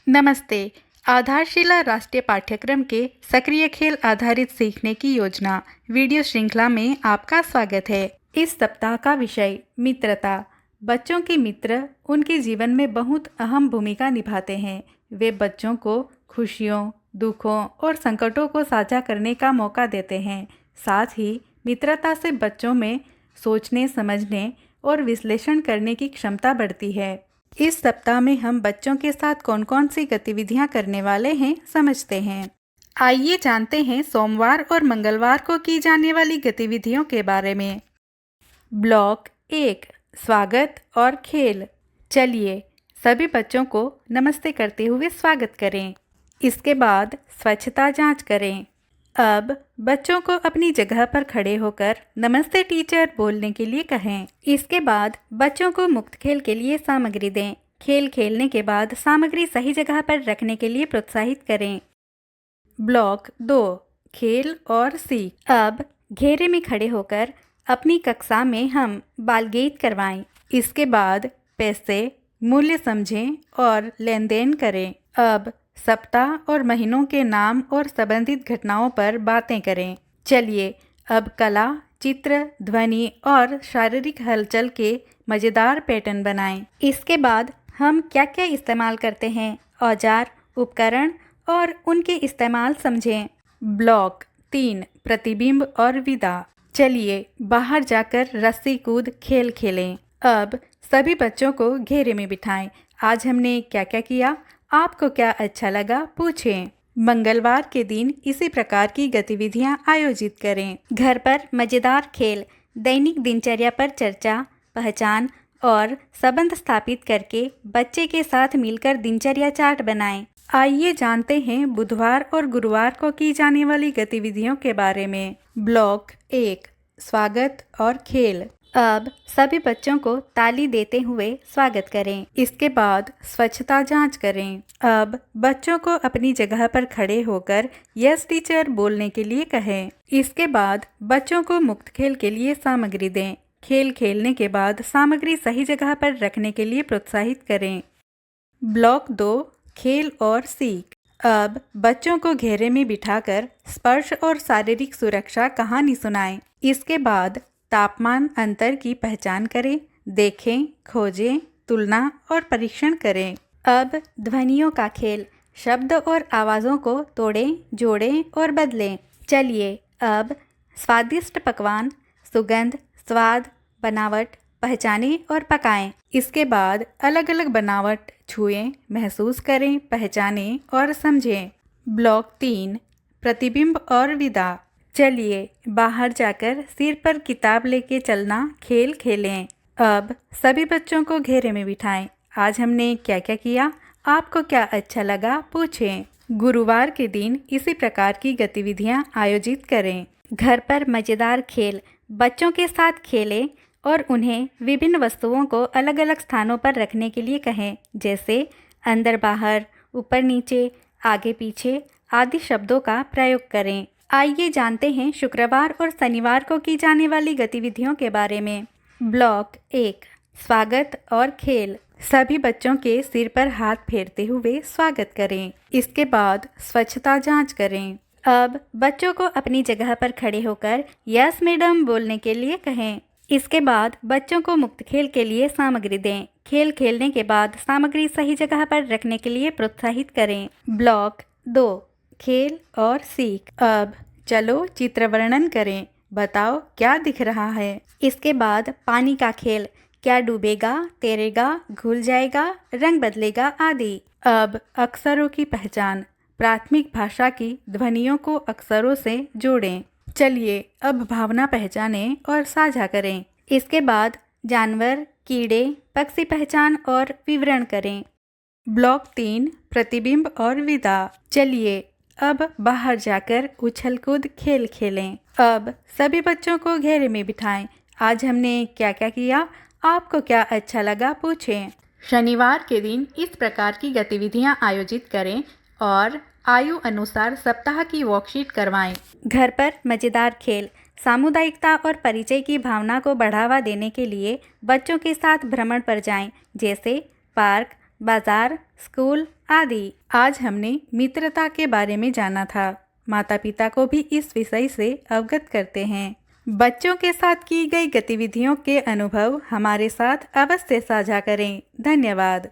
नमस्ते। आधारशिला राष्ट्रीय पाठ्यक्रम के सक्रिय खेल आधारित सीखने की योजना वीडियो श्रृंखला में आपका स्वागत है। इस सप्ताह का विषय मित्रता। बच्चों के मित्र उनके जीवन में बहुत अहम भूमिका निभाते हैं। वे बच्चों को खुशियों, दुखों और संकटों को साझा करने का मौका देते हैं। साथ ही मित्रता से बच्चों में सोचने, समझने और विश्लेषण करने की क्षमता बढ़ती है। इस सप्ताह में हम बच्चों के साथ कौन कौन सी गतिविधियां करने वाले हैं समझते हैं। आइए जानते हैं सोमवार और मंगलवार को की जाने वाली गतिविधियों के बारे में। ब्लॉक 1 स्वागत और खेल। चलिए सभी बच्चों को नमस्ते करते हुए स्वागत करें। इसके बाद स्वच्छता जांच करें। अब बच्चों को अपनी जगह पर खड़े होकर नमस्ते टीचर बोलने के लिए कहें। इसके बाद बच्चों को मुक्त खेल के लिए सामग्री दें। खेल खेलने के बाद सामग्री सही जगह पर रखने के लिए प्रोत्साहित करें। ब्लॉक 2 खेल और सीख। अब घेरे में खड़े होकर अपनी कक्षा में हम बाल गीत करवाएं। इसके बाद पैसे, मूल्य समझें और लेन देन करें। अब सप्ताह और महीनों के नाम और संबंधित घटनाओं पर बातें करें। चलिए अब कला, चित्र, ध्वनि और शारीरिक हलचल के मज़ेदार पैटर्न बनाएं। इसके बाद हम क्या क्या इस्तेमाल करते हैं, औजार, उपकरण और उनके इस्तेमाल समझें। ब्लॉक 3 प्रतिबिंब और विदा। चलिए बाहर जाकर रस्सी कूद खेल खेलें। अब सभी बच्चों को घेरे में बिठाएं। आज हमने क्या क्या किया, आपको क्या अच्छा लगा, पूछें। मंगलवार के दिन इसी प्रकार की गतिविधियां आयोजित करें। घर पर मज़ेदार खेल, दैनिक दिनचर्या पर चर्चा, पहचान और संबंध स्थापित करके बच्चे के साथ मिलकर दिनचर्या चार्ट बनाएं। आइए जानते हैं बुधवार और गुरुवार को की जाने वाली गतिविधियों के बारे में। ब्लॉक 1 स्वागत और खेल। अब सभी बच्चों को ताली देते हुए स्वागत करें। इसके बाद स्वच्छता जांच करें। अब बच्चों को अपनी जगह पर खड़े होकर यस टीचर बोलने के लिए कहें। इसके बाद बच्चों को मुक्त खेल के लिए सामग्री दें। खेल खेलने के बाद सामग्री सही जगह पर रखने के लिए प्रोत्साहित करें। ब्लॉक 2 खेल और सीख। अब बच्चों को घेरे में बिठाकर स्पर्श और शारीरिक सुरक्षा कहानी सुनाएं। इसके बाद तापमान अंतर की पहचान करें, देखें, खोजें, तुलना और परीक्षण करें। अब ध्वनियों का खेल, शब्द और आवाज़ों को तोड़ें, जोड़ें और बदलें। चलिए अब स्वादिष्ट पकवान, सुगंध, स्वाद, बनावट पहचानें और पकाएं। इसके बाद अलग अलग बनावट छुएं, महसूस करें, पहचानें और समझें। ब्लॉक 3 प्रतिबिंब और विदा। चलिए बाहर जाकर सिर पर किताब लेके चलना खेल खेलें। अब सभी बच्चों को घेरे में बिठाएं। आज हमने क्या क्या किया, आपको क्या अच्छा लगा, पूछें। गुरुवार के दिन इसी प्रकार की गतिविधियां आयोजित करें। घर पर मज़ेदार खेल, बच्चों के साथ खेलें और उन्हें विभिन्न वस्तुओं को अलग अलग स्थानों पर रखने के लिए कहें, जैसे अंदर बाहर, ऊपर नीचे, आगे पीछे आदि शब्दों का प्रयोग करें। आइए जानते हैं शुक्रवार और शनिवार को की जाने वाली गतिविधियों के बारे में। ब्लॉक 1 स्वागत और खेल। सभी बच्चों के सिर पर हाथ फेरते हुए स्वागत करें। इसके बाद स्वच्छता जांच करें। अब बच्चों को अपनी जगह पर खड़े होकर यस मैडम बोलने के लिए कहें। इसके बाद बच्चों को मुक्त खेल के लिए सामग्री दें। खेल खेलने के बाद सामग्री सही जगह पर रखने के लिए प्रोत्साहित करें। ब्लॉक 2 खेल और सीख। अब चलो चित्र वर्णन करें, बताओ क्या दिख रहा है। इसके बाद पानी का खेल, क्या डूबेगा, तैरेगा, घुल जाएगा, रंग बदलेगा आदि। अब अक्षरों की पहचान, प्राथमिक भाषा की ध्वनियों को अक्षरों से जोड़ें। चलिए अब भावना पहचानें और साझा करें। इसके बाद जानवर, कीड़े, पक्षी पहचान और विवरण करें। ब्लॉक 3 प्रतिबिंब और विदा। चलिए अब बाहर जाकर उछल कूद खेल खेलें। अब सभी बच्चों को घेरे में बिठाएं। आज हमने क्या क्या किया, आपको क्या अच्छा लगा, पूछें। शनिवार के दिन इस प्रकार की गतिविधियां आयोजित करें और आयु अनुसार सप्ताह की वर्कशीट करवाएं। घर पर मज़ेदार खेल, सामुदायिकता और परिचय की भावना को बढ़ावा देने के लिए बच्चों के साथ भ्रमण पर जाएं, जैसे पार्क, बाजार, स्कूल, आदि। आज हमने मित्रता के बारे में जाना था। माता पिता को भी इस विषय से अवगत करते हैं। बच्चों के साथ की गई गतिविधियों के अनुभव हमारे साथ अवश्य साझा करें। धन्यवाद।